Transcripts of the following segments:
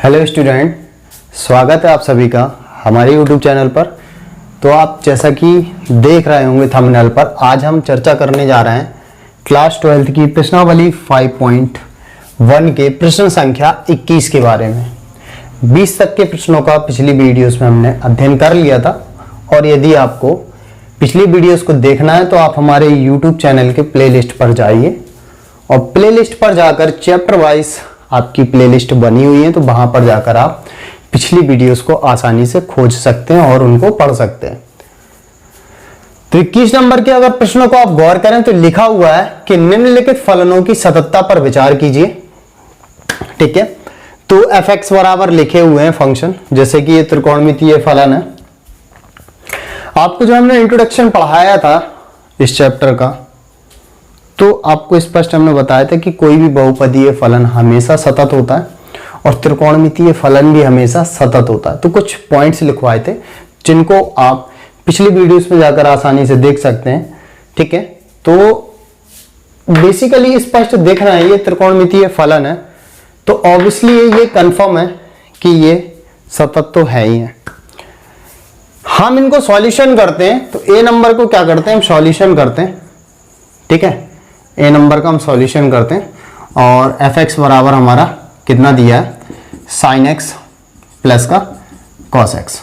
Hello student, स्वागत है आप सभी का हमारे यूट्यूब चैनल पर। तो आप जैसा कि देख रहे होंगे थंबनेल पर, आज हम चर्चा करने जा रहे हैं क्लास 12th की प्रश्नावली 5.1 के प्रश्न संख्या 21 के बारे में। 20 तक के प्रश्नों का पिछली वीडियोस में हमने अध्ययन कर लिया था, और यदि आपको पिछली वीडियोस को देखना है तो आप हमारे यूट्यूब चैनल के प्लेलिस्ट पर जाइए, और प्लेलिस्ट पर जाकर चैप्टर वाइज आपकी प्लेलिस्ट बनी हुई है, तो वहां पर जाकर आप पिछली वीडियोस को आसानी से खोज सकते हैं और उनको पढ़ सकते हैं। तो 21 नंबर के अगर प्रश्नों को आप गौर करें तो लिखा हुआ है कि निम्नलिखित फलनों की सततता पर विचार कीजिए। ठीक है, तो f(x) बराबर लिखे हुए हैं फंक्शन, जैसे कि ये त्रिकोणमितीय फलन है। आपको जो हमने इंट्रोडक्शन पढ़ाया था इस चैप्टर का, तो आपको स्पष्ट हमने बताया था कि कोई भी बहुपदीय फलन हमेशा सतत होता है और त्रिकोणमितीय फलन भी हमेशा सतत होता है। तो कुछ पॉइंट्स लिखवाए थे जिनको आप पिछली वीडियोस में जाकर आसानी से देख सकते हैं। ठीक है, तो बेसिकली स्पष्ट देख रहे हैं ये त्रिकोणमितीय फलन है, तो ऑब्वियसली ये कंफर्म है कि ये सतत तो है ही है। हम इनको सॉल्यूशन करते हैं, तो ए नंबर को क्या करते हैं, हम सॉल्यूशन करते हैं। ठीक है, ए नंबर का हम सॉल्यूशन करते हैं, और f(x) बराबर हमारा कितना दिया है, sin x प्लस का cos x।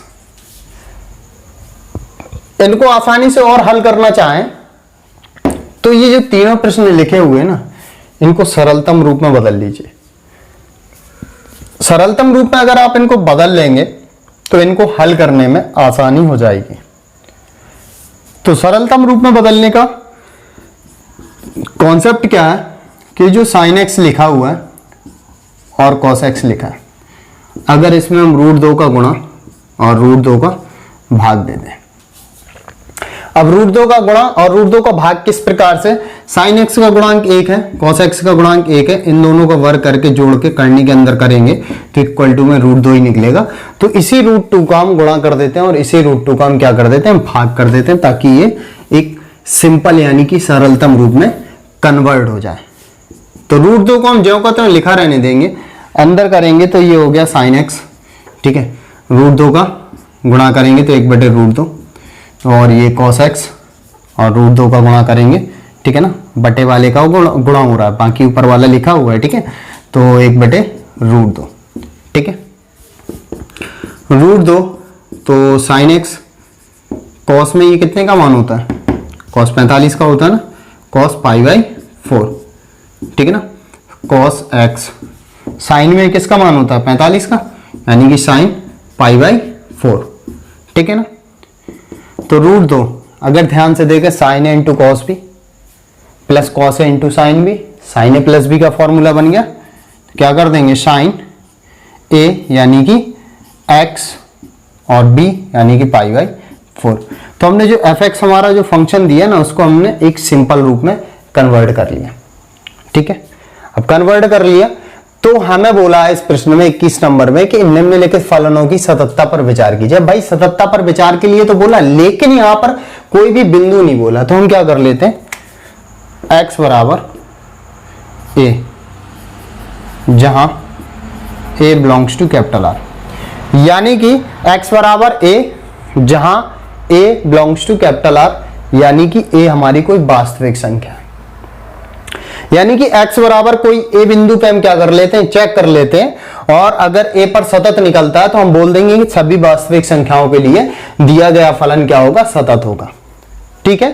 इनको आसानी से और हल करना चाहें तो ये जो तीनों प्रश्न लिखे हुए हैं ना, इनको सरलतम रूप में बदल लीजिए। सरलतम रूप में अगर आप इनको बदल लेंगे तो इनको हल करने में आसानी हो जाएगी। तो सरलतम रूप में बदलने का कॉन्सेप्ट क्या है कि जो sin x लिखा हुआ है और cos x लिखा है, अगर इसमें हम √2 का गुणा और √2 का भाग दे दें। अब √2 का गुणा और √2 का भाग किस प्रकार से, sin x का गुणांक 1 है, cos x का गुणांक 1 है, इन दोनों का वर्ग करके जोड़ के करनी के अंदर करेंगे तो इक्वल टू में √2 ही निकलेगा। तो इसी √2 का हम गुणा कर देते हैं और इसी √2 का हम क्या कर देते हैं, भाग कर देते हैं, ताकि ये एक सिंपल यानी कि सरलतम रूप में कन्वर्ट हो जाए। तो √2 को हम ज्यों का त्यों लिखा रहने देंगे, अंदर करेंगे तो ये हो गया sin x। ठीक है, √2 का गुणा करेंगे तो 1/√2, और ये cos x, और √2 का गुणा करेंगे, ठीक है ना, बटे वाले का गुणा हो रहा है, बाकी ऊपर वाला लिखा हुआ है। ठीक है, तो 1/√2। ठीक है, √2 तो sin x, cos में ये कितने का मान होता है, cos 45 का होता है ना, cos π/4। ठीक है ना, cos x, sin में किसका मान होता है, 45 का, यानी कि sin π/4। ठीक है ना, तो √2 अगर ध्यान से देखें, sin a into cos b plus cos a into sin b, sin a plus b का फॉर्मूला बन गया। तो क्या कर देंगे, sin a यानी कि x और b यानी कि π/4। तो हमने जो f(x) हमारा जो फंक्शन दिया ना, उसको हमने एक सिंपल रूप में कन्वर्ट कर लिया। ठीक है, अब कन्वर्ट कर लिया तो हमें बोला है इस प्रश्न में 21 नंबर में कि निम्नलिखित फलनों की सततता पर विचार कीजिए। भाई सततता पर विचार के लिए तो बोला, लेकिन यहां पर कोई भी बिंदु नहीं बोला, तो हम क्या कर लेते हैं, x बराबर a, जहां a belongs to capital R, यानी कि x बराबर a जहां a belongs to capital R, यानी कि a हमारी कोई वास्तविक संख्या है। यानी कि x बराबर कोई a बिंदु पे हम क्या कर लेते हैं, चेक कर लेते हैं, और अगर a पर सतत निकलता है तो हम बोल देंगे कि सभी वास्तविक संख्याओं के लिए दिया गया फलन क्या होगा, सतत होगा। ठीक है,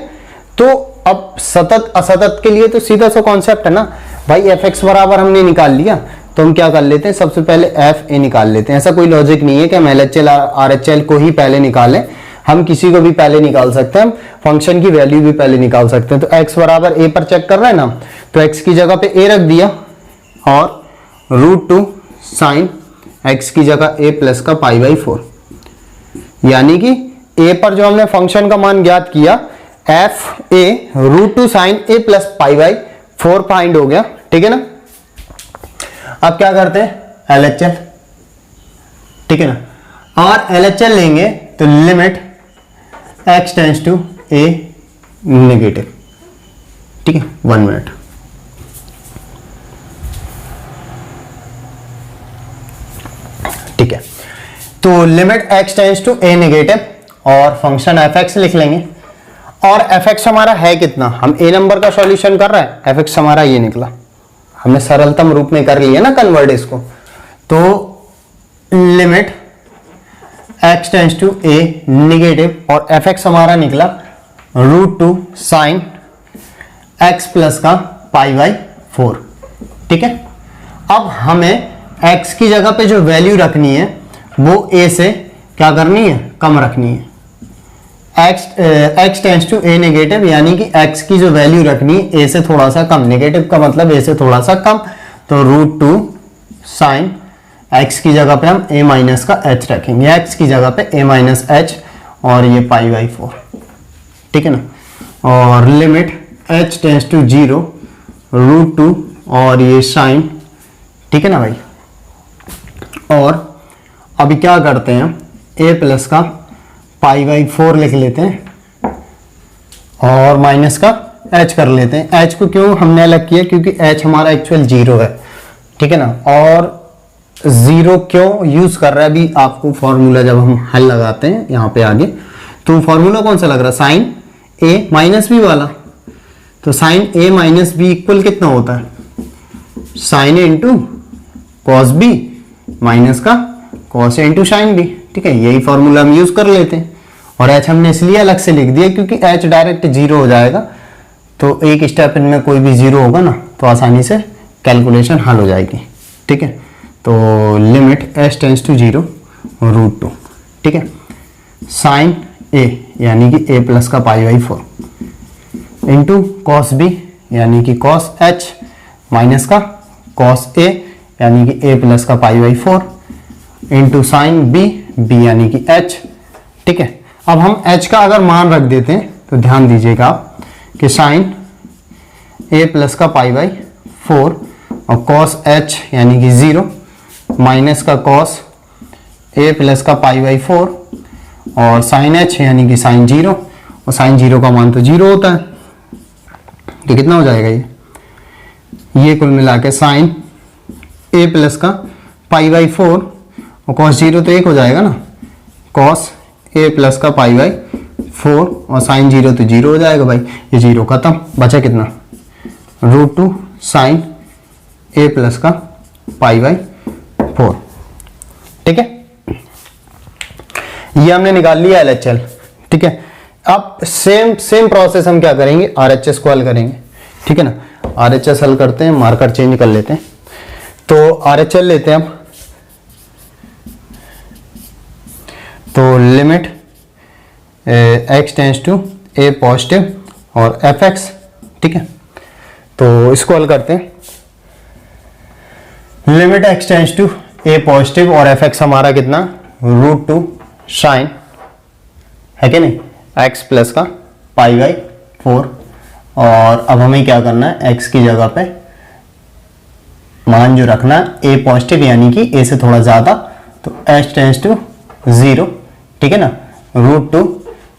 तो अब सतत असतत के लिए तो सीधा सा कॉन्सेप्ट है ना भाई, f(x) बराबर हमने निकाल लिया, तो हम क्या कर लेते हैं, सबसे पहले f(a) निकाल लेते हैं। ऐसा कोई लॉजिक नहीं है कि हम LHL RHL को ही पहले निकालें, हम किसी को भी पहले निकाल सकते हैं, हम फंक्शन की वैल्यू भी पहले निकाल सकते हैं। तो x बराबर a पर चेक कर रहे हैं ना, तो x की जगह पे a रख दिया, और √2 sin x की जगह a प्लस का π/4, यानी कि a पर जो हमने फंक्शन का मान ज्ञात किया, f(a) √2 sin a plus π/4 find हो गया। ठीक है ना, अब क्या करते हैं, LHL। ठीक है ना, और LHL लेंगे तो limit x tends to a negative. ठीक है, 1 मिनट। ठीक है, तो limit x tends to a negative और फंक्शन fx लिख लेंगे। और fx हमारा है कितना, हम a नंबर का सॉल्यूशन कर रहे हैं, fx हमारा ये निकला, हमने सरलतम रूप में कर लिया ना कन्वर्ट इसको। तो limit x tends to a negative और fx हमारा निकला √2 साइन x प्लस का पाई बाई 4। ठीक है, अब हमें x की जगह पे जो वैल्यू रखनी है वो a से क्या करनी है, कम रखनी है। x tends to a negative यानी कि x की जो वैल्यू रखनी है a से थोड़ा सा कम, नेगेटिव का मतलब a से थोड़ा सा कम, तो √2 साइन x की जगह पे हम a माइनस का h रखेंगे, x की जगह पे a माइनस h और ये पाई बाई 4। ठीक है ना, और लिमिट h टेंड्स टू 0 √2 और ये साइन, ठीक है ना भाई। और अभी क्या करते हैं, a प्लस का पाई बाई 4 लिख लेते हैं और माइनस का h कर लेते हैं। h को क्यों हमने अलग किया, क्योंकि h हमारा एक्चुअल 0 है। ठीक है ना, और 0 क्यों यूज कर रहा है अभी आपको फॉर्मूला जब हम हल लगाते हैं यहाँ पे आगे, तो फॉर्मूला कौन सा लग रहा है, साइन a माइनस बी वाला। तो sine a minus B equal कितना होता है, sine a into cos B minus का cos a into sine B. ठीक है, यही फॉर्मूला हम यूज कर लेते हैं। और h हमने इसलिए अलग से लिख दिया क्योंकि h डायरेक्ट 0 हो जाएगा, तो एक स्टेप इनमें कोई भी 0 होगा ना तो आसानी से कैलकुलेशन हल हो जाएगी। ठीक है, तो लिमिट h टेंड्स टू 0 √2। ठीक है, साइन a यानी कि a प्लस का pi by 4 into cos b यानी कि कॉस h माइनस का कॉस a यानी कि a प्लस का pi by 4 into sine b यानी कि h। ठीक है, अब हम h का अगर मान रख देते हैं तो ध्यान दीजिएगा आप कि साइन a प्लस का पाई बाई 4 और कॉस h यानी कि 0 माइनस का कॉस a प्लस का पाई बाई 4 और साइन h यानी कि साइन 0, और साइन 0 का मान तो 0 होता है। तो कितना हो जाएगा ये कुल मिला के साइन a प्लस का पाई बाई 4 और कॉस 0 तो 1 हो जाएगा ना, कॉस a प्लस का पाई बाई 4 और साइन 0 तो 0 हो जाएगा भाई, ये 0 खत्म, बचा कितना √2 साइन a प्लस का पाई बाई 4। ठीक है, ये हमने निकाल लिया LHL। ठीक है, अब सेम प्रोसेस हम क्या करेंगे, RHS को हल करेंगे। ठीक है ना, RHS हल करते हैं, मार्कर चेंज कर लेते हैं। तो RHL लेते हैं अब, तो limit x tends to a positive और fx। ठीक है, तो इसको हल करते हैं। Limit x tends to a positive और fx हमारा कितना √2 साइन है कि नहीं x प्लस का पाई बाई 4। और अब हमें क्या करना है, x की जगह पे मान जो रखना है a पॉजिटिव यानी कि a से थोड़ा ज्यादा, तो h टेंड्स टू 0। ठीक है ना, √2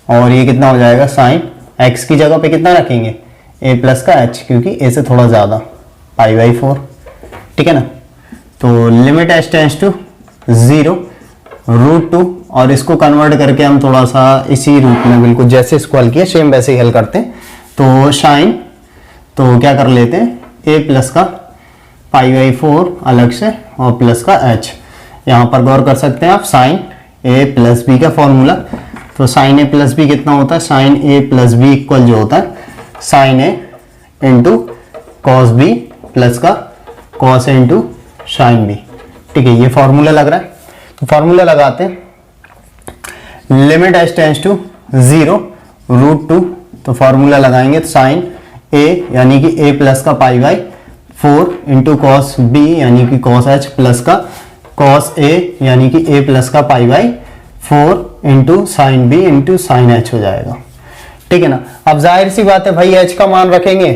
और ये कितना हो जाएगा साइन x की जगह पे कितना रखेंगे a प्लस का h क्योंकि a से थोड़ा ज्यादा पाई बाई 4। ठीक है ना, तो लिमिट h टेंड्स टू 0 √2 और इसको कन्वर्ट करके हम थोड़ा सा इसी रूप में बिल्कुल जैसे इसको हल किया सेम वैसे ही हल करते हैं। तो साइन तो क्या कर लेते हैं a प्लस का पाई बाई 4 अलग से और प्लस का h। यहाँ पर गौर कर सकते हैं आप साइन a प्लस बी का फॉर्मूला, तो साइन a प्लस बी कितना होता है, sine a plus B equal जो होता है sine a into cos B plus का cos a into sine B. ठीक है, ये फॉर्मूला लग रहा है, तो फॉर्मूला लगाते हैं। लिमिट h टेंड्स टू 0 √2, तो फॉर्मूला लगाएंगे तो साइन a यानी कि a प्लस का pi by 4 into cos b यानी कि कॉस h प्लस का कॉस a यानी कि a प्लस का pi by 4 into sine b into sine h हो जाएगा। ठीक है ना, अब जाहिर सी बात है भाई h का मान रखेंगे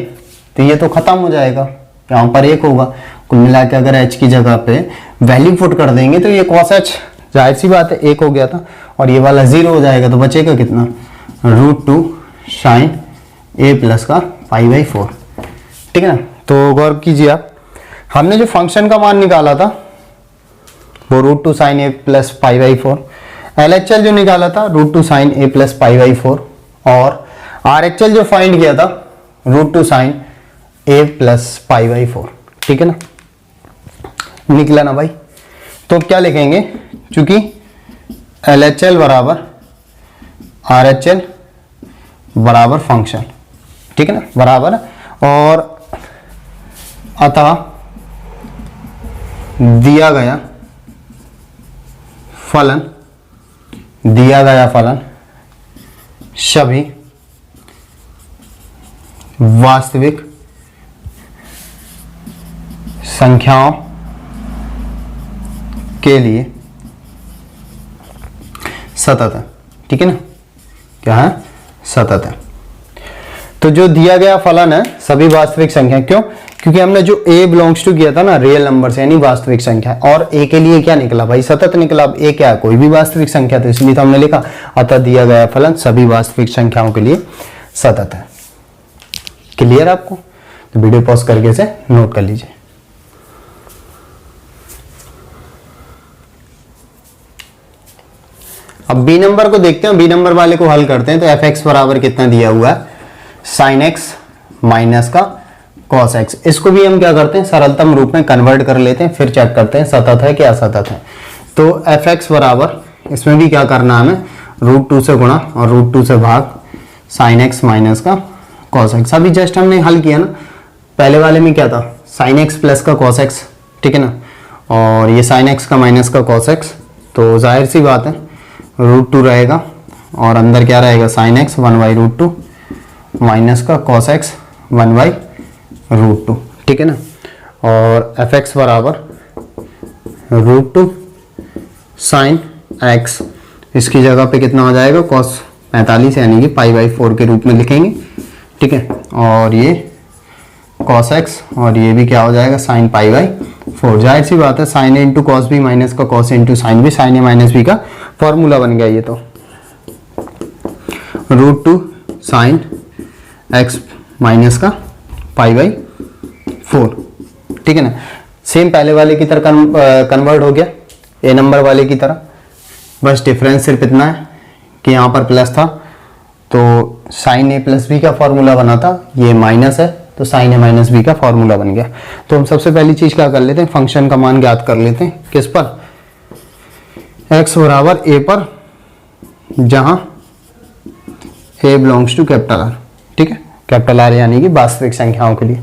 तो ये तो खत्म हो जाएगा, यहाँ पर 1 होगा। कुल मिला के अगर h की जगह पे वैल्यू पुट कर देंगे तो ये cos h जाहिर सी बात है 1 हो गया था और ये वाला 0 हो जाएगा, तो बचेगा कितना √2 साइन a प्लस का पाई बाई 4। ठीक है ना, तो गौर कीजिए आप, हमने जो फंक्शन का मान निकाला था वो root two sine a plus pi by four. LHL जो निकाला था root two sine a plus pi by four, और RHL जो फाइंड किया था root two sine a plus pi by four. ठीक है ना, निकला ना भाई। तो क्या लिखेंगे, चूंकि LHL बराबर RHL बराबर फंक्शन, ठीक है ना, बराबर, और अतः दिया गया फलन सभी वास्तविक संख्याओं के लिए सतत है। ठीक है ना, क्या है, सतत है। तो जो दिया गया फलन है सभी वास्तविक संख्या, क्यों, क्योंकि हमने जो a बिलोंग्स टू किया था ना रियल नंबर से, यानी वास्तविक संख्या, और a के लिए क्या निकला भाई, सतत निकला। अब a क्या है, कोई भी वास्तविक संख्या, तो इसलिए तो हमने लिखा अतः दिया गया फलन सभी वास्तविक संख्याओं के लिए सतत है। क्लियर आपको? तो वीडियो पॉज करके इसे नोट कर लीजिए। अब बी नंबर को देखते हैं, बी नंबर वाले को हल करते हैं। तो fx बराबर कितना दिया हुआ है, साइन एक्स माइनस का कॉस एक्स। इसको भी हम क्या करते हैं, सरलतम रूप में कन्वर्ट कर लेते हैं, फिर चेक करते हैं सतत है क्या असतत है। तो fx बराबर, इसमें भी क्या करना है हमें, रूट टू से गुणा और रूट टू से भाग साइन एक्स माइनस का कॉस एक्स। अभी जस्ट हमने हल किया ना, पहले वाले में क्या था, साइन एक्स प्लस का कॉस एक्स, ठीक है ना, और ये साइन एक्स का माइनस का कॉस एक्स। तो जाहिर सी बात है रूट टू रहेगा, और अंदर क्या रहेगा, sine X one by root two minus का cos X one by root two. ठीक है ना, और एफ एक्स बराबर रूट टू साइन एक्स, इसकी जगह पे कितना हो जाएगा, कॉस 45 यानी कि पाई बाई 4 के रूप में लिखेंगे। ठीक है, और ये कॉस एक्स, और ये भी क्या हो जाएगा, साइन पाई बाई 4। जाहिर सी बात है sine A into cos B minus का cos into sine B, sine A minus B का फॉर्मूला बन गया ये। तो root two sine X minus का पाई बाई 4। ठीक है ना, सेम पहले वाले की तरह कन्वर्ट हो गया ए नंबर वाले की तरह, बस डिफरेंस सिर्फ इतना है कि यहाँ पर प्लस था तो साइन ए प्लस बी का फॉर्मूला बना था, ये माइनस है तो साइन ए माइनस बी का फॉर्मूला बन गया। तो हम सबसे पहली चीज क्या कर लेते हैं, फंक्शन का मान ज्ञात कर लेते हैं। किस पर, x बराबर a पर, जहां a belongs to capital R. ठीक है, कैपिटल आर यानी कि वास्तविक संख्याओं के लिए।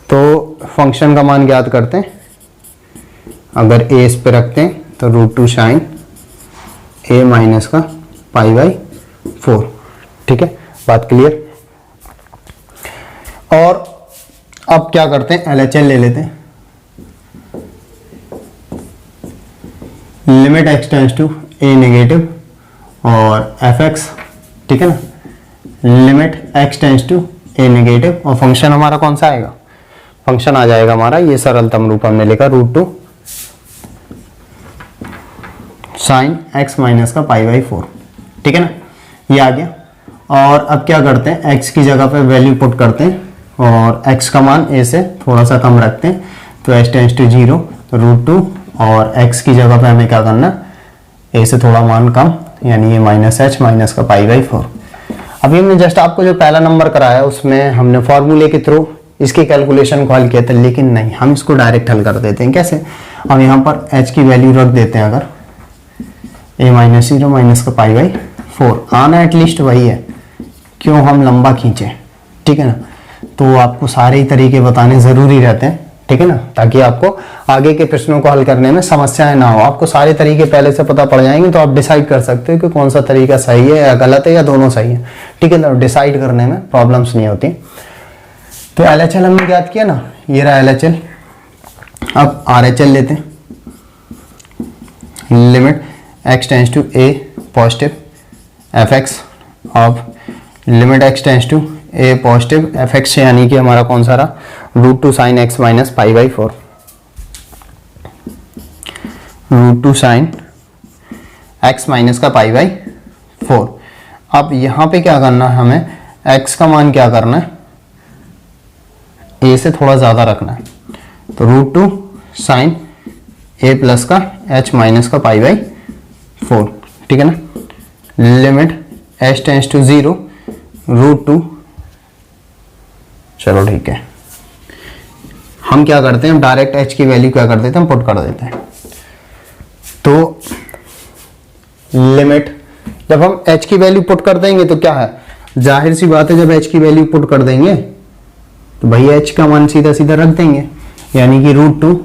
तो फंक्शन का मान ज्ञात करते हैं, अगर a इस पे रखते हैं तो root two sine a minus का पाई बाई 4। ठीक है, बात क्लियर। और अब क्या करते हैं, LHL ले लेते हैं। Limit x tends to a negative और fx, ठीक है ना, limit x tends to a negative, और फंक्शन हमारा कौन सा आएगा, फंक्शन आ जाएगा हमारा ये सरलतम रूप हमने लिखा root two sine x minus का पाई बाई 4। ठीक है ना, ये आ गया। और अब क्या करते हैं, x की जगह पे वैल्यू पुट करते हैं और x का मान a से थोड़ा सा कम रखते हैं, तो h tends to 0 root two, और x की जगह पे हमें क्या करना, a से थोड़ा मान कम, यानी ये माइनस h माइनस का पाई बाई 4। अभी हमने जस्ट आपको जो पहला नंबर कराया उसमें हमने फॉर्मूले के थ्रू इसकी कैलकुलेशन को हल किया था, लेकिन नहीं, हम इसको डायरेक्ट हल कर देते हैं। कैसे, हम यहाँ पर h की वैल्यू रख देते हैं, अगर a माइनस 0 माइनस का पाई बाई 4 आना एटलीस्ट वही है, क्यों हम लंबा खींचे। ठीक है ना, तो आपको सारे ही तरीके बताने ज़रूरी रहते हैं, ठीक है ना, ताकि आपको आगे के प्रश्नों को हल करने में समस्याएं ना हो। आपको सारे तरीके पहले से पता पड़ जाएंगे तो आप डिसाइड कर सकते हो कि कौन सा तरीका सही है या गलत है या दोनों सही है। ठीक है ना, डिसाइड करने में प्रॉब्लम्स नहीं होती। तो LHL हमने ज्ञात किया ना, ये रहा LHL। अब RHL लेते हैं। Limit x tends to a positive fx, अब limit x tends to a positive fx, यानी कि हमारा कौन सा रहा, root two sine x minus pi by 4, root two sine x minus का पाई बाई 4। अब यहाँ पे क्या करना है, हमें x का मान क्या करना है, a से थोड़ा ज़्यादा रखना है, तो root two sine a plus का एच माइनस का पाई बाई 4, ठीक है ना। लिमिट एच टेंस टू 0 √2, चलो ठीक है। हम क्या करते हैं, हम डायरेक्ट एच की वैल्यू क्या कर देते हैं, हम पुट कर देते हैं। तो लिमिट जब हम h की वैल्यू पुट कर देंगे तो क्या है, जाहिर सी बात है, जब h की वैल्यू पुट कर देंगे तो भाई h का मान सीधा सीधा रख देंगे, यानी कि √2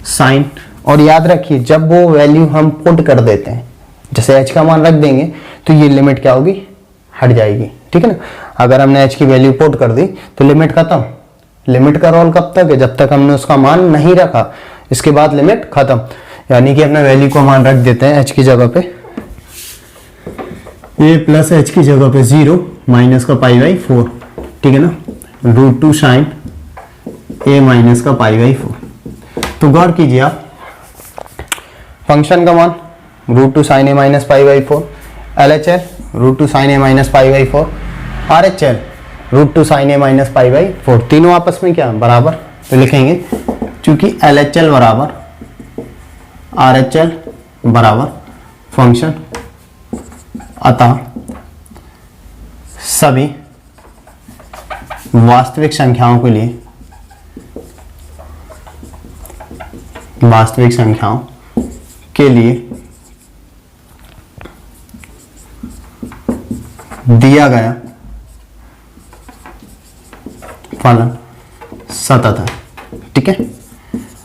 साइन। और याद रखिए जब वो वैल्यू हम पुट कर देते हैं, जैसे h का मान रख देंगे तो ये लिमिट क्या होगी, हट जाएगी, ठीक है ना। अगर हमने h की वैल्यू पुट कर दी तो लिमिट खत्म। लिमिट का रोल कब तक है, जब तक हमने उसका मान नहीं रखा, इसके बाद लिमिट खत्म। यानी कि अपने वैल्यू को मान रख देते हैं h की जगह पे, a प्लस एच की जगह पे 0 माइनस का पाई बाई 4, ठीक है ना, √2 साइन a माइनस का पाई बाई 4। तो गौर कीजिए आप, फंक्शन का मान √2 sine a minus pi by 4, LHL √2 sine a minus pi by 4, RHL √2 sine a minus pi by 4, तीनों आपस में क्या बराबर, तो लिखेंगे क्योंकि LHL बराबर RHL बराबर फंक्शन, अतः सभी वास्तविक संख्याओं के लिए, वास्तविक संख्याओं के लिए दिया गया फलन सतत है, ठीक है।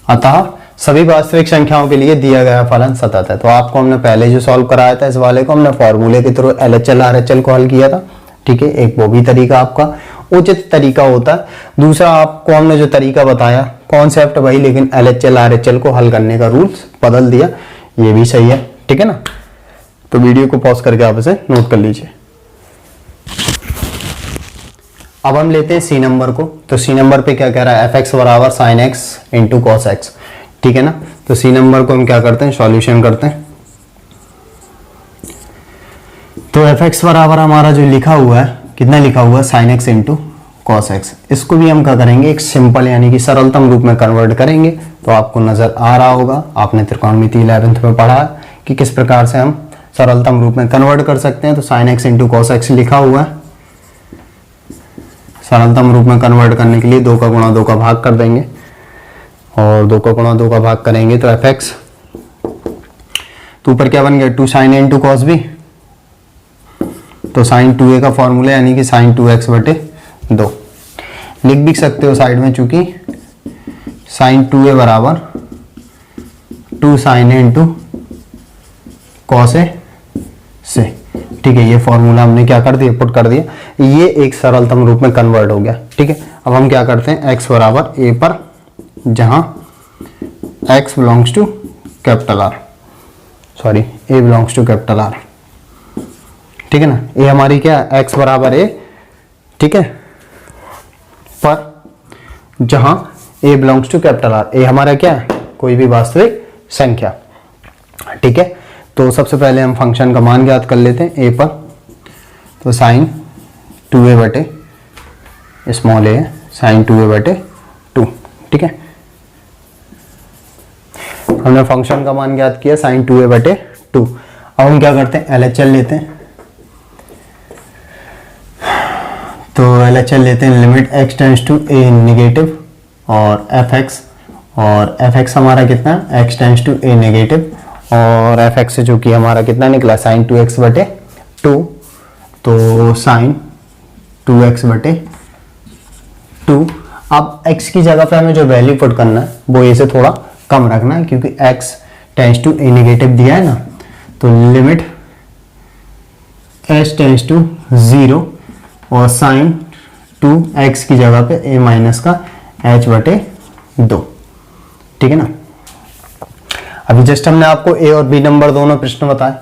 अतः सभी वास्तविक संख्याओं के लिए दिया गया फलन सतत है। तो आपको हमने पहले जो सॉल्व कराया था इस वाले को, हमने फॉर्मूले के थ्रू LHL RHL को हल किया था, ठीक है। एक वो भी तरीका आपका उचित तरीका होता है। दूसरा आपको हमने जो तरीका बताया कॉन्सेप्ट वही, लेकिन LHL RHL को हल करने का रूल्स बदल दिया, ये भी सही है, ठीक है ना। तो वीडियो को पॉज करके आप इसे नोट कर लीजिए। अब हम लेते हैं सी नंबर को। तो सी नंबर पे क्या कह रहा है, fx बराबर sine x into cos x, ठीक है ना। तो सी नंबर को हम क्या करते हैं, सॉल्यूशन करते हैं। तो fx बराबर हमारा जो लिखा हुआ है, कितना लिखा हुआ है, sine x into cos x. इसको भी हम क्या करेंगे, एक सिंपल यानी कि सरलतम रूप में कन्वर्ट करेंगे। तो आपको नजर आ रहा होगा, आपने त्रिकोणमिति 11th में पढ़ा कि किस प्रकार से हम सरलतम रूप में कन्वर्ट कर सकते हैं। तो sine x into cos x लिखा हुआ है, सरलतम रूप में कन्वर्ट करने के लिए 2 का गुणा 2 का भाग कर देंगे, और 2 का गुणा 2 का भाग करेंगे तो fx, तो ऊपर क्या बन गया, 2 sign A into cos B. तो साइन 2a का फॉर्मूला यानी कि साइन 2x बटे 2 लिख भी सकते हो साइड में, चूंकि साइन 2a बराबर 2 sign A into cos A से, ठीक है। ये फॉर्मूला हमने क्या कर दिया, पुट कर दिया, ये एक सरलतम रूप में कन्वर्ट हो गया, ठीक है। अब हम क्या करते हैं, x बराबर a पर, जहां x belongs to capital R, sorry a belongs to capital R, ठीक है ना। ये हमारी क्या, x बराबर a, ठीक है, पर जहां a belongs to capital R, a हमारा क्या है, कोई भी वास्तविक संख्या, ठीक है। तो सबसे पहले हम फंक्शन का मान ज्ञात कर लेते हैं a पर। तो साइन 2a बटे स्मॉल a है, साइन 2a बटे 2, ठीक है। हमने फंक्शन का मान ज्ञात किया साइन 2a बटे 2। अब हम क्या करते हैं, LHL लेते हैं। तो LHL लेते हैं, limit x tends to a negative और fx हमारा कितना, x tends to a negative, और fx जो कि हमारा कितना निकला, साइन 2x बटे 2। तो साइन 2x बटे 2। अब x की जगह पे हमें जो वैल्यू पुट करना है वो a से थोड़ा कम रखना है, क्योंकि x tends to a negative दिया है ना। तो लिमिट h टेंस टू 0 और साइन 2x की जगह पे a माइनस का h बटे 2, ठीक है ना। अभी जस्ट हमने आपको a और b नंबर दोनों प्रश्न बताए,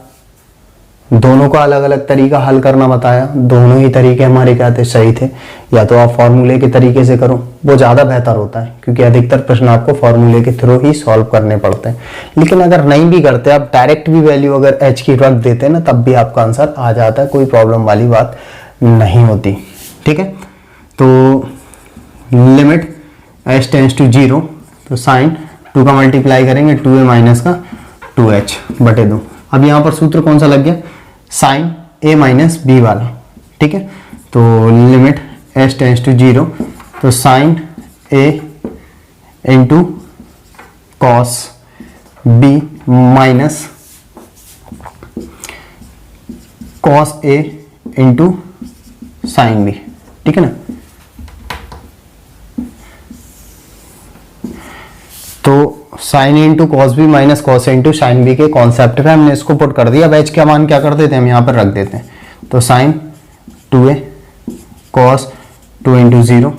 दोनों का अलग अलग तरीका हल करना बताया। दोनों ही तरीके हमारे क्या थे, सही थे। या तो आप फॉर्मूले के तरीके से करो, वो ज़्यादा बेहतर होता है, क्योंकि अधिकतर प्रश्न आपको फॉर्मूले के थ्रू ही सॉल्व करने पड़ते हैं। लेकिन अगर नहीं भी करते, आप डायरेक्ट भी वैल्यू अगर h की रख देते हैं ना, तब भी आपका आंसर आ जाता है, कोई प्रॉब्लम वाली बात नहीं होती, ठीक है। तो लिमिट h टेंस टू 0, तो साइन 2 का मल्टीप्लाई करेंगे 2a माइनस का 2h बटे 2। अब यहाँ पर सूत्र कौन सा लग गया, साइन a माइनस बी वाला, ठीक है। तो लिमिट s टेंस टू 0, तो sine a into cos b minus cos a into sine b, ठीक है ना। तो sine into cos B minus cos into sine B के कॉन्सेप्ट पे हमने इसको पुट कर दिया। अब एच का मान क्या कर देते हैं, हम यहाँ पर रख देते हैं। तो sine 2a cos 2 into 0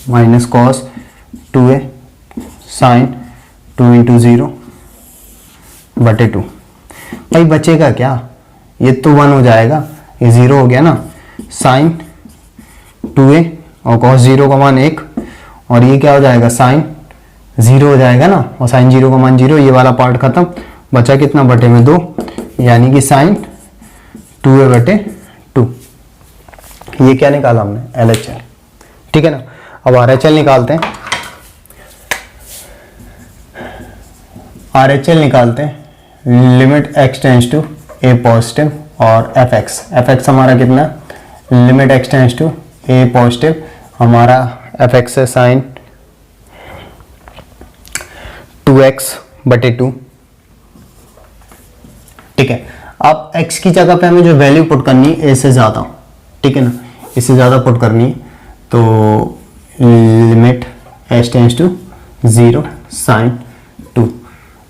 minus cos 2a sine 2 into 0 बटे 2। भाई बचेगा क्या, ये तो 1 हो जाएगा, ये 0 हो गया ना। साइन 2a और कॉस 0 का मान 1, और ये क्या हो जाएगा, साइन 0 हो जाएगा ना, और साइन 0 का मान 0, ये वाला पार्ट खत्म, बचा कितना, बटे में 2, यानी कि साइन 2a बटे 2। ये क्या निकाला हमने, LHL, ठीक है ना। अब RHL निकालते हैं, RHL निकालते हैं। Limit x tends to a positive और fx हमारा कितना, limit x tends to a positive, हमारा fx है साइन 2x बटे 2, ठीक है। अब x की जगह पे हमें जो वैल्यू पुट करनी है a से ज़्यादा, ठीक है ना, इससे ज़्यादा पुट करनी है। तो limit h tends to 0 sine 2,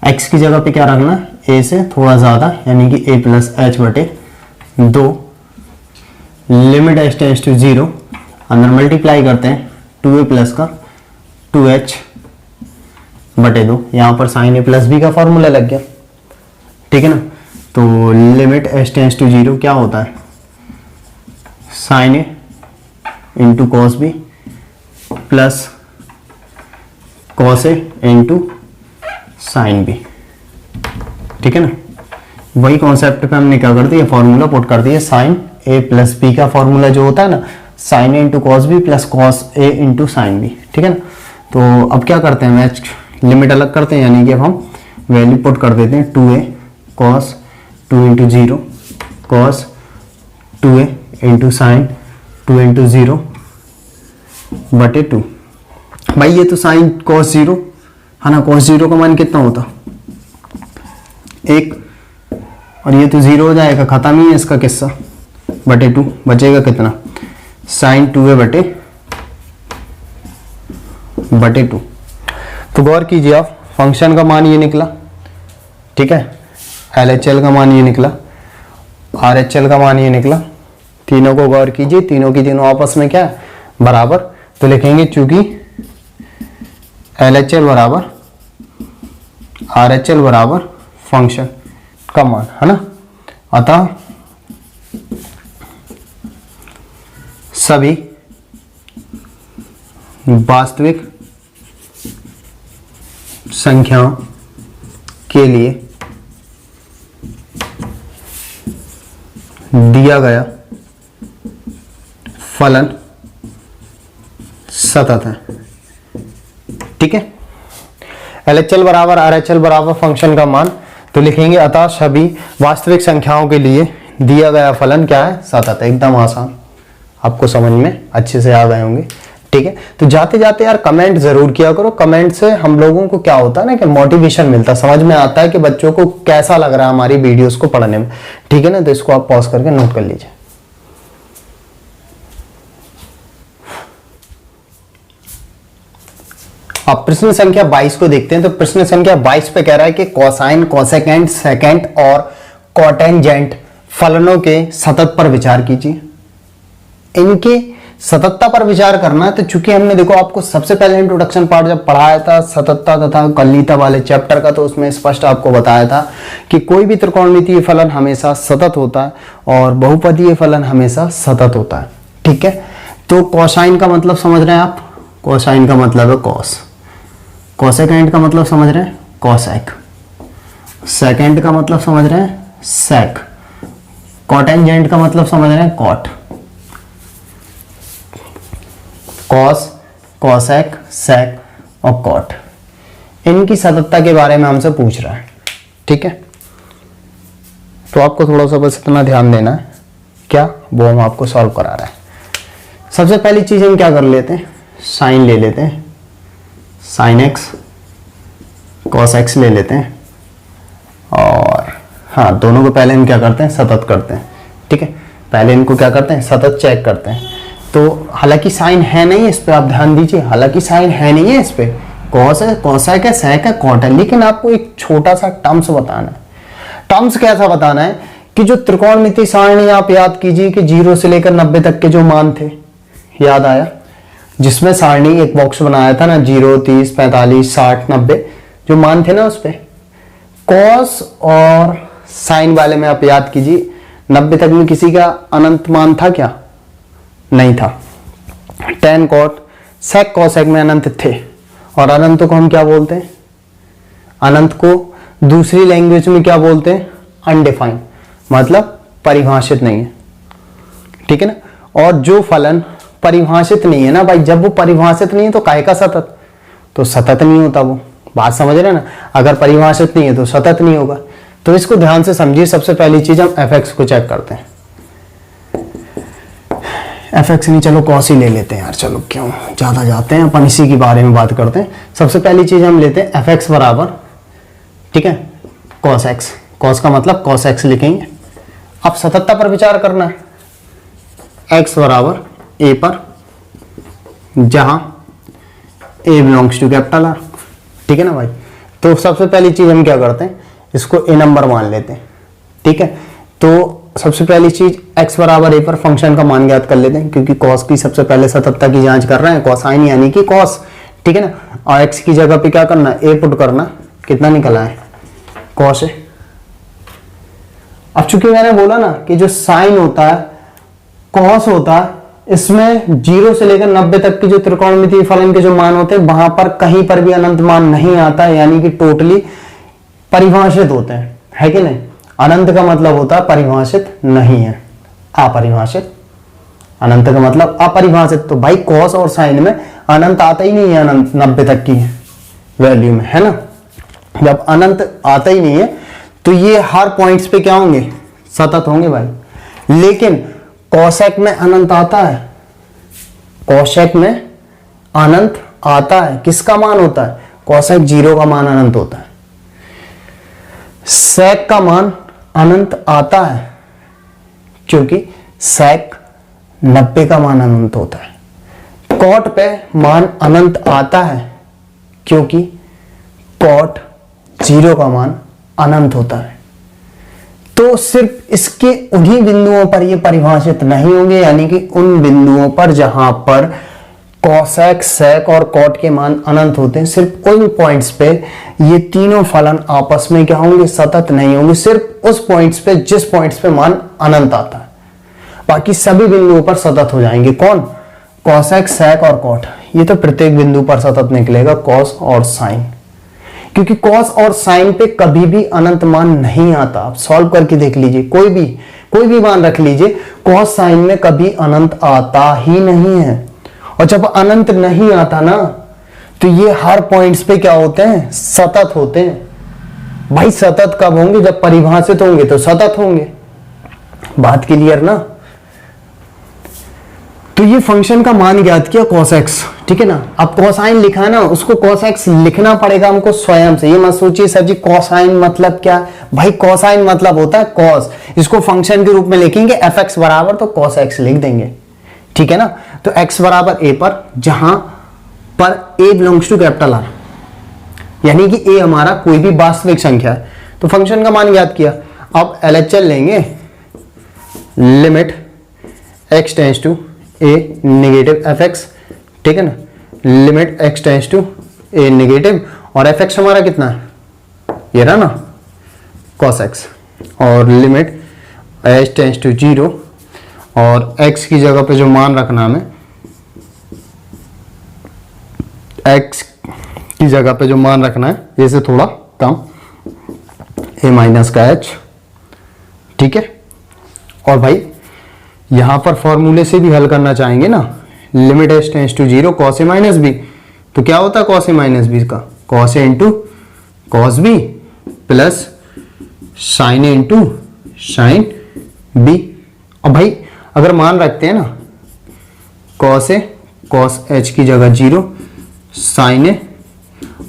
x की जगह पे क्या रखना है, a से थोड़ा ज़्यादा, यानी कि a प्लस h बटे 2। लिमिट h टेंस टू 0, अंदर मल्टीप्लाई करते हैं 2a प्लस का 2h बटे 2। यहाँ पर साइन a प्लस बी का फॉर्मूला लग गया, ठीक है ना। तो लिमिट h टेंस टू 0 क्या होता है, sine a into cos B plus cos a into sine B, ठीक है ना। वही कॉन्सेप्ट पे हमने क्या कर दिया, फॉर्मूला पुट कर दिया, साइन a प्लस बी का फॉर्मूला जो होता है ना, sine a into cos B plus cos a into sine B, ठीक है ना। तो अब क्या करते हैं, मैच लिमिट अलग करते हैं, यानी कि अब हम वैल्यू पुट कर देते हैं 2a cos 2 into 0 cos 2a into sine 2 into 0 बटे 2। भाई ये तो साइन कॉस 0 है ना, कॉस 0 का मान कितना होता, 1, और ये तो 0 हो जाएगा, खत्म ही है इसका किस्सा, बटे 2। बचेगा कितना, साइन 2a बटे 2। तो गौर कीजिए आप, फंक्शन का मान ये निकला, ठीक है, LHL का मान ये निकला, RHL का मान ये निकला। तीनों को गौर कीजिए, तीनों की तीनों आपस में क्या है, बराबर। तो लिखेंगे चूंकि LHL बराबर RHL बराबर फंक्शन का मान है ना, अतः सभी वास्तविक संख्याओं के लिए दिया गया फलन सतत है, ठीक है। LHL बराबर RHL बराबर फंक्शन का मान, तो लिखेंगे अतः सभी वास्तविक संख्याओं के लिए दिया गया फलन क्या है, सतत है। एकदम आसान, आपको समझ में अच्छे से आ गए होंगे, ठीक है। तो जाते जाते यार कमेंट जरूर किया करो, कमेंट से हम लोगों को क्या होता है ना कि मोटिवेशन मिलता है, समझ में आता है कि बच्चों को कैसा लग रहा है हमारी वीडियोस को पढ़ने में, ठीक है ना। तो इसको आप पॉज करके नोट कर लीजिए। अब प्रश्न संख्या 22 को देखते हैं। तो प्रश्न संख्या 22 पे कह रहा है कि कोसाइन, कोसेकेंट, सेकेंट और कोटेंजेंट फलनों के सतत पर विचार कीजिए। इनके सततता पर विचार करना है। तो चूंकि हमने देखो आपको सबसे पहले इंट्रोडक्शन पार्ट जब पढ़ाया था सततता तथा कलिता वाले चैप्टर का, तो उसमें स्पष्ट आपको बताया था कि कोई भी त्रिकोणमितीय फलन हमेशा सतत होता है और बहुपदीय फलन हमेशा सतत होता है, ठीक है। तो कोसाइन का मतलब समझ रहे हैं आप, कोसाइन का मतलब है कॉस, कोसेकेंट का मतलब समझ रहे हैं कोसेक, सेकेंड का मतलब समझ रहे हैं सेक, कोटेंजेंट का मतलब समझ रहे हैं कॉट, कॉस, कोसेक, सेक और कॉट। इनकी सततता के बारे में हमसे पूछ रहा है, ठीक है। तो आपको थोड़ा सा बस इतना ध्यान देना है, क्या वो हम आपको सॉल्व करा रहा है। सबसे पहली चीज हम क्या कर लेते हैं, साइन ले लेते हैं, साइन एक्स कॉस एक्स ले लेते हैं, और हाँ दोनों को पहले हम क्या करते हैं, सतत करते हैं, ठीक है। पहले इनको क्या करते हैं, सतत चेक करते हैं। तो हालांकि साइन है नहीं इस पे, आप ध्यान दीजिए, हालांकि साइन है नहीं है इस पे, कॉस है, कोसेक है, सेक है, कॉट है, लेकिन आपको एक छोटा सा टर्म्स बताना है। टर्म्स कैसा बताना है कि जो त्रिकोणमितीय सारणी आप याद कीजिए कि 0 से लेकर 90 तक के जो मान थे, याद आया, जिसमें सारणी एक बॉक्स बनाया था ना, 0, 30, 45, 60, 90 जो मान थे ना, उस पे कॉस और साइन वाले में आप याद कीजिए 90 तक में किसी का अनंत मान था क्या, नहीं था। tan कॉट सेक कोसेक में अनंत थे, और अनंत को हम क्या बोलते हैं, अनंत को दूसरी लैंग्वेज में क्या बोलते हैं, अनडिफाइंड, मतलब परिभाषित नहीं है, ठीक है ना। और जो फलन परिभाषित नहीं है ना भाई, जब वो परिभाषित नहीं है तो काहे का सतत, तो सतत नहीं होता वो, बात समझ रहे हैं ना। अगर परिभाषित नहीं है तो सतत नहीं होगा। तो इसको ध्यान से समझिए। सबसे पहली चीज हम एफ को चेक करते हैं, एफ नहीं, चलो कॉस ही ले लेते हैं यार, चलो क्यों ज्यादा जाते हैं, अपन इसी के बारे में बात करते हैं। सबसे पहली चीज हम लेते हैं एफ बराबर, ठीक है, कॉस एक्स, कॉस का मतलब कॉस एक्स लिखेंगे। अब सततता पर विचार करना है, एक्स बराबर ए पर, जहां ए बिलोंग्स टू कैपिटल आर, ठीक है ना भाई। तो सबसे पहली चीज हम क्या करते हैं, इसको ए नंबर मान लेते हैं, ठीक है। तो सबसे पहली चीज x बराबर a पर फंक्शन का मान ज्ञात कर लेते हैं, क्योंकि cos की सबसे पहले सततता की जांच कर रहे हैं, कोसाइन यानी कि cos, ठीक है ना। और x की जगह पे क्या करना, a पुट करना, कितना निकला है, cos है। अब चूंकि मैंने बोला ना कि जो साइन होता है, cos होता है, इसमें 0 से लेकर 90 तक की जो त्रिकोणमितीय फलन के जो मान होते हैं, वहां पर कहीं पर भी अनंत मान नहीं आता है, यानी कि टोटली परिभाषित होते हैं, है कि नहीं। अनंत का मतलब होता है परिभाषित नहीं है, अपरिभाषित। अनंत का मतलब अपरिभाषित। तो भाई कॉस और साइन में अनंत आता ही नहीं है, अनंत 90 तक की वैल्यू में, है ना। जब अनंत आता ही नहीं है तो ये हर पॉइंट्स पे क्या होंगे, सतत होंगे भाई। लेकिन कोसेक में अनंत आता है, कोसेक में अनंत आता है, किसका मान होता है, कोसेक 0 का मान अनंत होता है। सेक का मान अनंत आता है, क्योंकि सेक 90 का मान अनंत होता है। कॉट पे मान अनंत आता है, क्योंकि कॉट 0 का मान अनंत होता है। तो सिर्फ इसके उन्हीं बिंदुओं पर ये परिभाषित नहीं होंगे, यानी कि उन बिंदुओं पर जहां पर कोसेक, सेक और कॉट के मान अनंत होते हैं, सिर्फ उन पॉइंट्स पे ये तीनों फलन आपस में क्या होंगे, सतत नहीं होंगे। सिर्फ उस पॉइंट्स पे, जिस पॉइंट्स पे मान अनंत आता है, बाकी सभी बिंदुओं पर सतत हो जाएंगे। कौन, कोसेक, सेक और कॉट, ये तो प्रत्येक बिंदु पर सतत निकलेगा, कॉस और साइन, क्योंकि कॉस और साइन पे कभी भी अनंत मान नहीं आता। आप सॉल्व करके देख लीजिए, कोई भी मान रख लीजिए, कॉस साइन में कभी अनंत आता ही नहीं है। और जब अनंत नहीं आता ना, तो ये हर पॉइंट्स पे क्या होते हैं, सतत होते हैं। भाई सतत कब होंगे, जब परिभाषित होंगे तो सतत होंगे। बात क्लियर ना। तो ये फंक्शन का मान ज्ञात किया cos x, ठीक है ना। अब कोसाइन लिखा है ना, उसको cos x लिखना पड़ेगा हमको स्वयं से। ये मत सोचिए सर जी कोसाइन मतलब क्या, भाई कोसाइन मतलब होता है cos, इसको फंक्शन के रूप में लिखेंगे fx बराबर तो cos x लिख देंगे, ठीक है ना। तो x बराबर a पर, जहां पर a belongs to capital R, यानी कि a हमारा कोई भी वास्तविक संख्या है, तो फंक्शन का मान ज्ञात किया। अब LHL लेंगे, limit x tends to a negative fx, ठीक है ना, limit x tends to a negative, और fx हमारा कितना है, ये रहा ना cos x, और लिमिट h टेंड्स टू 0, और x की जगह पे जो मान रखना हमें, x की जगह पे जो मान रखना है ये से थोड़ा कम, a माइनस का h, ठीक है। और भाई यहां पर फॉर्मूले से भी हल करना चाहेंगे ना, limit h tends to 0 cos a minus B, तो क्या होता है cos a माइनस बी का, cos A into cos B plus sine A into sine B. और भाई अगर मान रखते हैं ना कॉस ए कॉस एच की जगह 0, साइन ए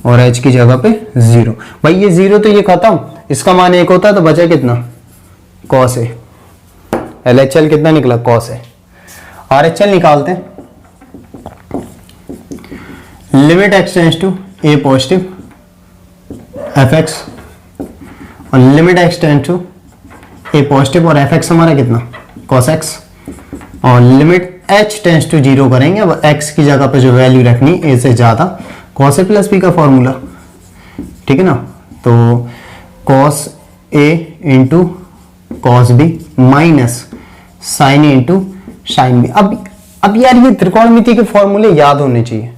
और एच की जगह पे 0। भाई ये 0 तो ये खत्म, इसका मान 1 होता है तो बचा कितना कॉस ए। LHL कितना निकला कॉस ए। RHL निकालते हैं। Limit x tends to a positive fx और limit x tends to a positive और fx हमारा कितना cos x और लिमिट h टेंड्स टू 0 करेंगे। अब x की जगह पे जो वैल्यू रखनी a से ज्यादा cos a प्लस b का फॉर्मूला, ठीक है ना। तो cos a into cos b minus sine A into sine B. अब यार ये त्रिकोणमिति के फॉर्मूले याद होने चाहिए,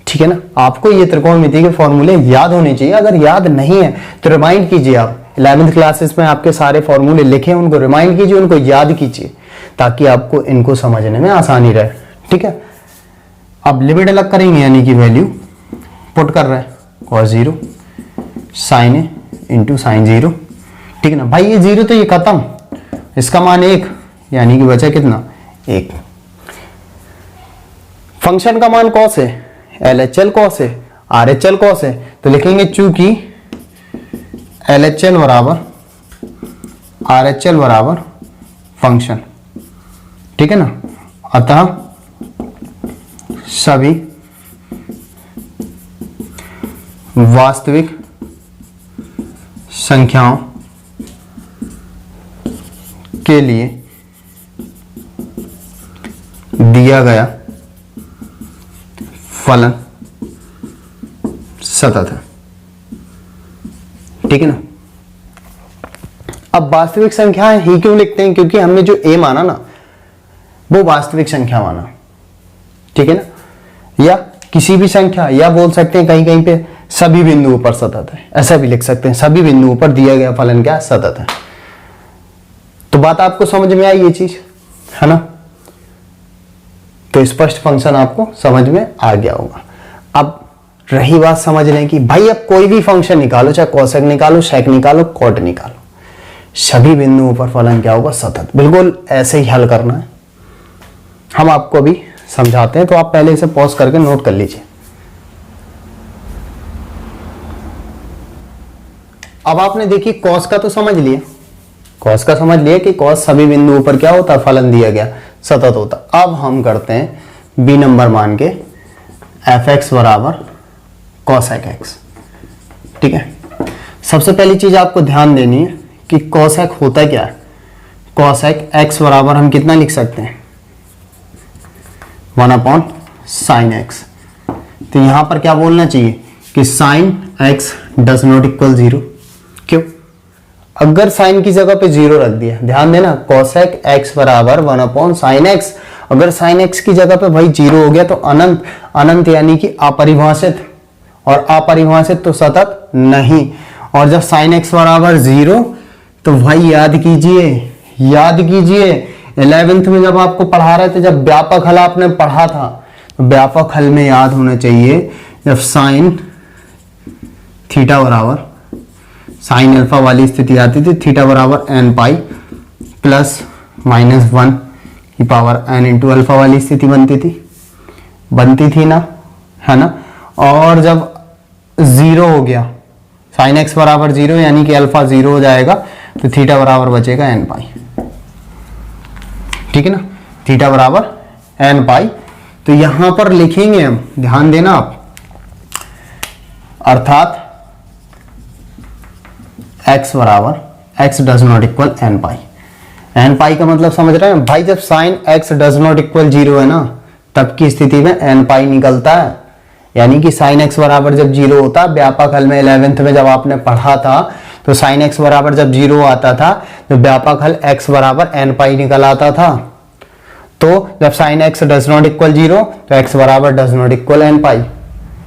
ठीक है ना। आपको ये त्रिकोणमिति के फॉर्मूले याद होने चाहिए। अगर याद नहीं है तो रिमाइंड कीजिए। आप 11th क्लासेस में आपके सारे फॉर्मूले लिखे हैं, उनको रिमाइंड कीजिए, उनको याद कीजिए ताकि आपको इनको समझने में आसानी रहे, ठीक है। अब लिमिट अलग करेंगे यानी कि वैल्यू पुट कर रहे हैं cos 0 sign A into sign 0, ठीक है ना। भाई ये 0 तो ये खत्म, इसका मान 1 यानी कि बचा कितना 1। फंक्शन का मान cos है, LHL cos है, RHL cos है, तो लिखेंगे चूंकि LHL बराबर RHL बराबर फंक्शन, ठीक है ना। अतः सभी वास्तविक संख्याओं के लिए दिया गया फलन सतत है, ठीक है ना। अब वास्तविक संख्याएं ही क्यों लिखते हैं, क्योंकि हमने जो a माना ना वो वास्तविक संख्या माना, ठीक है ना। या किसी भी संख्या, या बोल सकते हैं कहीं कहीं पे सभी बिंदुओं पर सतत है, ऐसा भी लिख सकते हैं, सभी बिंदुओं पर दिया गया फलन क्या सतत है। तो बात आपको समझ में आई ये चीज, है ना। तो स्पष्ट फंक्शन आपको समझ में आ गया होगा। अब रही बात समझने की, भाई अब कोई भी फंक्शन निकालो, चाहे कोसेक निकालो, सेक निकालो, कॉट निकालो, सभी बिंदुओं पर फलन क्या होगा सतत। बिल्कुल ऐसे ही हल करना है, हम आपको भी समझाते हैं। तो आप पहले इसे पॉज करके नोट कर लीजिए। अब आपने देखिए कॉस का तो समझ लिया, कॉस का समझ लिया कि कॉस सभी बिंदुओं पर क्या होता है फलन दिया गया सतत होता। अब हम करते हैं बी नंबर मान के fx बराबर cosec x, ठीक है। सबसे पहली चीज आपको ध्यान देनी है कि cosec होता क्या है। cosec x बराबर हम कितना लिख सकते हैं 1/sin x। तो यहां पर क्या बोलना चाहिए कि sin x does not equal 0। क्यों? अगर साइन की जगह पे 0 रख दिया, ध्यान देना cosec x बराबर 1/sin x, अगर sin x की जगह पे भाई 0 हो गया तो अनंत, अनंत यानी कि अपरिभाषित, और अपरिभाषित तो सतत नहीं। और जब sin x बराबर 0 तो भाई याद कीजिए, याद कीजिए 11th में जब आपको पढ़ा रहे थे, जब व्यापक हल आपने पढ़ा था, तो व्यापक हल में याद होना चाहिए जब साइन थीटा बराबर साइन अल्फा वाली स्थिति आती थी, थीटा बराबर n पाई प्लस माइनस 1 की पावर n इंटू अल्फा वाली स्थिति बनती थी ना, है ना। और जब 0 हो गया, साइन x बराबर 0 यानी कि अल्फा 0 हो जाएगा, तो थीटा बराबर बचेगा n पाई, ठीक है ना। थीटा बराबर n पाई। तो यहां पर लिखेंगे हम, ध्यान देना आप, अर्थात x बराबर x does not equal n pi. n pi का मतलब समझ रहे हैं भाई, जब sine x does not equal 0 है ना, तब की स्थिति में n पाई निकलता है। यानी कि साइन x बराबर जब 0 होता, व्यापक हल में 11th में जब आपने पढ़ा था, तो साइन x बराबर जब 0 आता था तो व्यापक हल x बराबर n पाई निकल आता था। तो जब sine x does not equal 0 तो x बराबर does not equal n pi.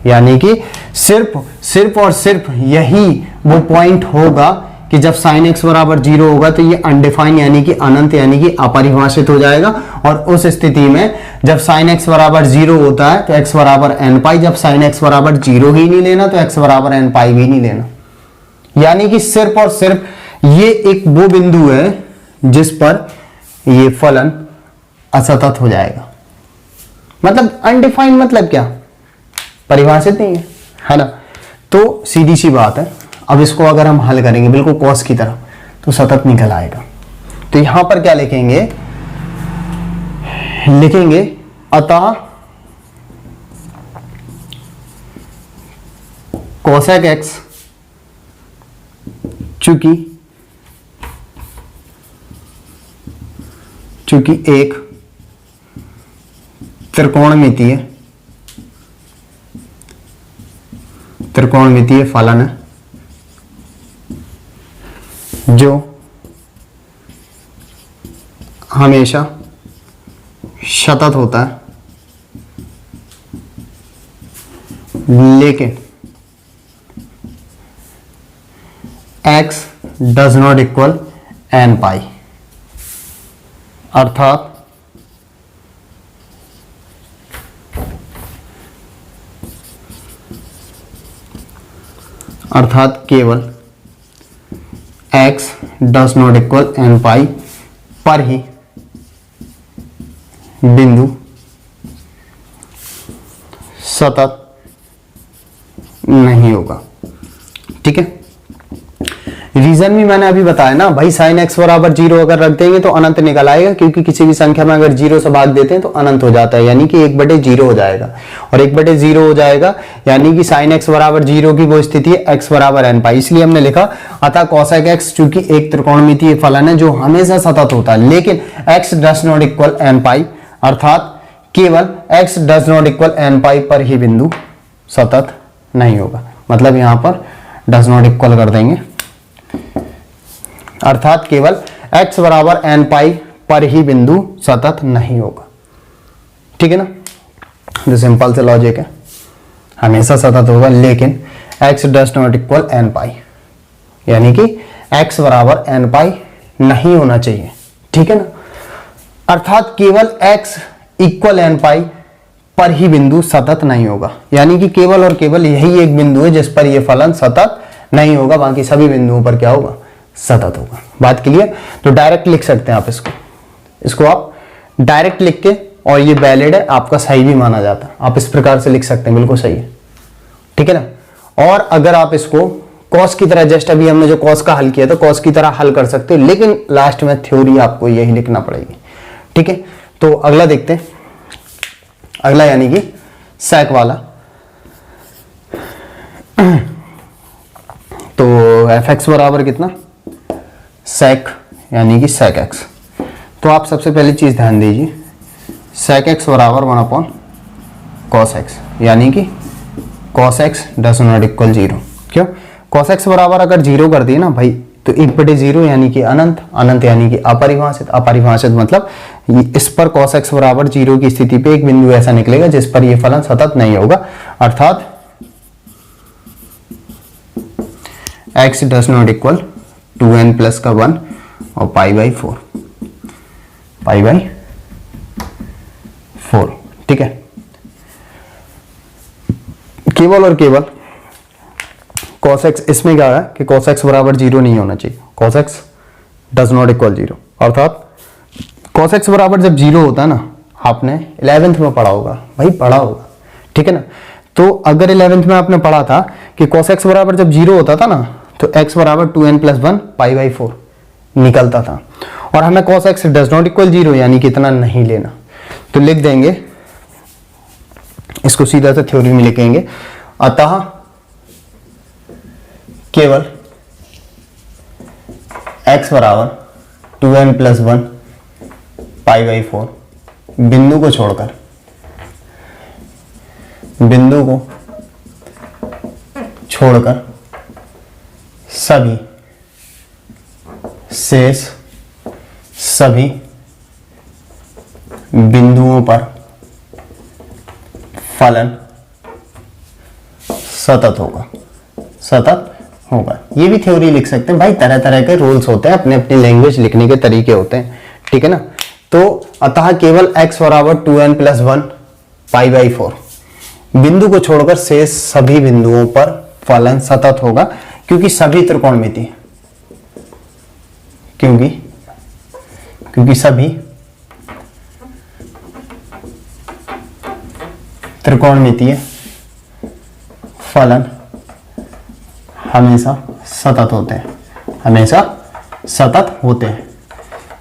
यानी कि सिर्फ और सिर्फ यही वो पॉइंट होगा कि जब साइन एक्स बराबर 0 होगा तो ये अनडिफाइन यानी कि अनंत यानी कि अपरिभाषित हो जाएगा। और उस स्थिति में जब साइन एक्स बराबर 0 होता है तो एक्स बराबर एन पाई, जब साइन एक्स बराबर 0 ही नहीं लेना तो एक्स बराबर एन पाई भी नहीं लेना। यानी कि सिर्फ और सिर्फ ये एक वो बिंदु है जिस पर ये फलन असतत हो जाएगा। मतलब अनडिफाइंड मतलब क्या, परिभाषित नहीं है ना। तो सीधी सी बात है, अब इसको अगर हम हल करेंगे बिल्कुल कॉस की तरह तो सतत निकल आएगा। तो यहां पर क्या लिखेंगे, लिखेंगे अतः कोसेक एक्स चूंकि एक त्रिकोणमितीय फलन है जो हमेशा सतत होता है, लेकिन x does not equal N pi, अर्थात केवल x does not equal N pi पर ही बिंदु सतत नहीं होगा। ठीक है, रीजन भी मैंने अभी बताया ना भाई, साइन एक्स बराबर 0 अगर रख देंगे तो अनंत निकल आएगा, क्योंकि किसी भी संख्या में अगर 0 से भाग देते हैं तो अनंत हो जाता है, यानी कि 1/0 हो जाएगा। और 1/0 हो जाएगा यानी कि साइन एक्स बराबर 0 की वो स्थिति है एक्स बराबर एन पाई। इसलिए हमने लिखा अतः कोसेक एक्स चूंकि एक त्रिकोणमितीय फलन है जो हमेशा सतत होता है, लेकिन X does not equal N pi, अर्थात केवल X does not equal N pi पर ही बिंदु सतत नहीं होगा। मतलब यहां पर डज नॉट इक्वल कर देंगे, अर्थात केवल x बराबर एन पाई पर ही बिंदु सतत नहीं होगा। ठीक है ना, जो सिंपल से लॉजिक है, हमेशा सतत होगा लेकिन x does not equal N pi, यानी कि x बराबर एन पाई नहीं होना चाहिए। ठीक है ना, अर्थात केवल x इक्वल एन पाई पर ही बिंदु सतत नहीं होगा, यानी कि केवल और केवल यही एक बिंदु है जिस पर यह फलन सतत नहीं होगा, बाकी सभी बिंदुओं पर क्या होगा, सतत होगा। बात क्लियर? तो डायरेक्ट लिख सकते हैं आप इसको आप डायरेक्ट लिख के, और ये वैलिड है, आपका सही भी माना जाता है। आप इस प्रकार से लिख सकते हैं, बिल्कुल सही है। ठीक है ना। और अगर आप इसको कॉस की तरह, जस्ट अभी हमने जो कॉस का हल किया था, कॉस की तरह हल कर सकते हो, लेकिन लास्ट में थ्योरी आपको यही लिखना पड़ेगी। ठीक है, तो अगला देखते हैं। अगला यानी कि सेक वाला। तो एफ एक्स बराबर कितना, सेक यानी कि सेक एक्स। तो आप सबसे पहली चीज ध्यान दीजिए, सेक एक्स बराबर 1 कॉस एक्स, यानी कि cos x does not equal 0। क्यों? कॉस एक्स बराबर अगर 0 कर दिए ना भाई, तो 1/0 यानी कि अनंत, अनंत यानी कि अपरिभाषित, अपरिभाषित मतलब इस पर कॉस एक्स बराबर 0 की स्थिति पे एक बिंदु ऐसा निकलेगा जिस पर यह फलन सतत नहीं होगा, अर्थात x does not equal 2n plus का 1 और π/4, π/4। ठीक है, केवल और केवल cos x, इसमें क्या है कि cos x बराबर 0 नहीं होना चाहिए, cos x does not equal 0, अर्थात cos x बराबर जब 0 होता है ना, आपने 11th में पढ़ा होगा भाई, पढ़ा होगा। ठीक है ना, तो अगर 11th में आपने पढ़ा था कि cos x बराबर जब 0 होता था ना, तो x बराबर 2n प्लस 1 π/4 निकलता था, और हमें cos x does not equal 0 यानी कि इतना नहीं लेना। तो लिख देंगे इसको, सीधा से थ्योरी में लिखेंगे, अतः केवल x बराबर 2n प्लस 1 π/4 बिंदु को छोड़कर, सभी शेष सभी बिंदुओं पर फलन सतत होगा, सतत होगा। ये भी थ्योरी लिख सकते हैं भाई, तरह तरह के रूल्स होते हैं, अपने अपनी लैंग्वेज लिखने के तरीके होते हैं, ठीक है ना। तो अतः केवल x बराबर 2n+1 π/4 बिंदु को छोड़कर शेष सभी बिंदुओं पर फलन सतत होगा, क्योंकि सभी त्रिकोणमिति, क्योंकि सभी त्रिकोणमितीय फलन हमेशा सतत होते हैं, हमेशा सतत होते हैं।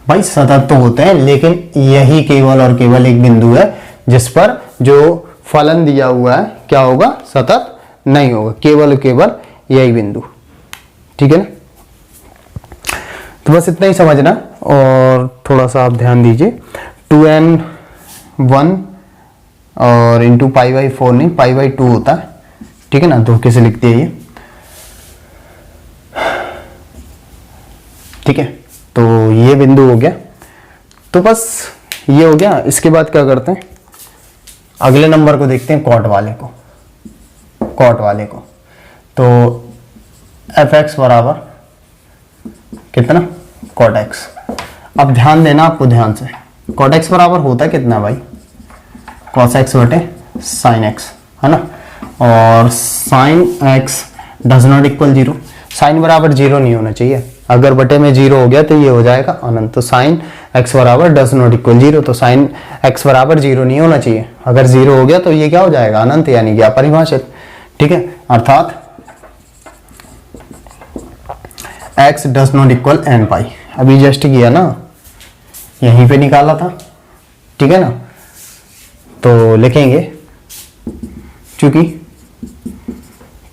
भाई सतत तो होते हैं, लेकिन यही केवल और केवल एक बिंदु है जिस पर जो फलन दिया हुआ है क्या होगा, सतत नहीं होगा, केवल केवल यही बिंदु, ठीक है ना। तो बस इतना ही समझना, और थोड़ा सा आप ध्यान दीजिए, 2n1 और इंटू π/4 नहीं, π/2 होता है, ठीक है ना, धोखे से लिखते हैं ये, ठीक है। तो ये बिंदु हो गया, तो बस ये हो गया। इसके बाद क्या करते हैं, अगले नंबर को देखते हैं, कॉट वाले को, तो fx बराबर कितना, कॉट x। अब ध्यान देना आपको, ध्यान से, कॉट x बराबर होता है कितना भाई, cos x बटे sin x, है ना, और sin x does not equal 0, sine बराबर 0 नहीं होना चाहिए, अगर बटे में 0 हो गया तो ये हो जाएगा अनंत। तो साइन x बराबर डज नॉट इक्वल 0, तो साइन x बराबर 0 नहीं होना चाहिए, अगर 0 हो गया तो ये क्या हो जाएगा, अनंत, यानी कि अपरिभाषित, ठीक है। अर्थात x does not equal n पाई, अभी जस्ट किया ना, यहीं पे निकाला था, ठीक है ना। तो लिखेंगे, चूंकि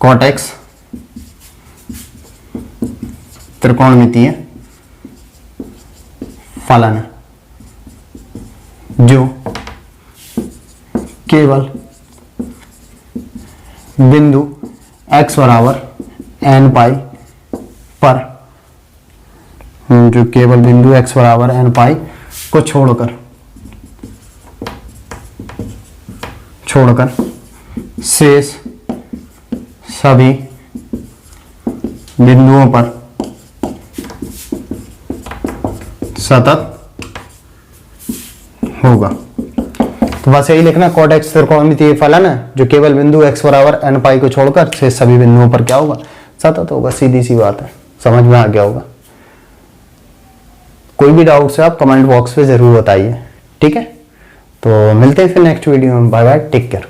cot x त्रिकोणमितीय फलन है जो केवल बिंदु x बराबर n पाई पर, जो केवल बिंदु x बराबर n पाई को छोड़कर शेष सभी बिंदुओं पर सतत होगा। तो बस यही लिखना, cot x त्रिकोणमितीय फलन है जो केवल बिंदु x बराबर n पाई को छोड़कर शेष सभी बिंदुओं पर क्या होगा, सतत होगा। सीधी सी बात है, समझ में आ गया होगा। कोई भी डाउट से आप कमेंट बॉक्स पे जरूर बताइए, ठीक है। तो मिलते हैं फिर नेक्स्ट वीडियो में, बाय बाय, टेक केयर।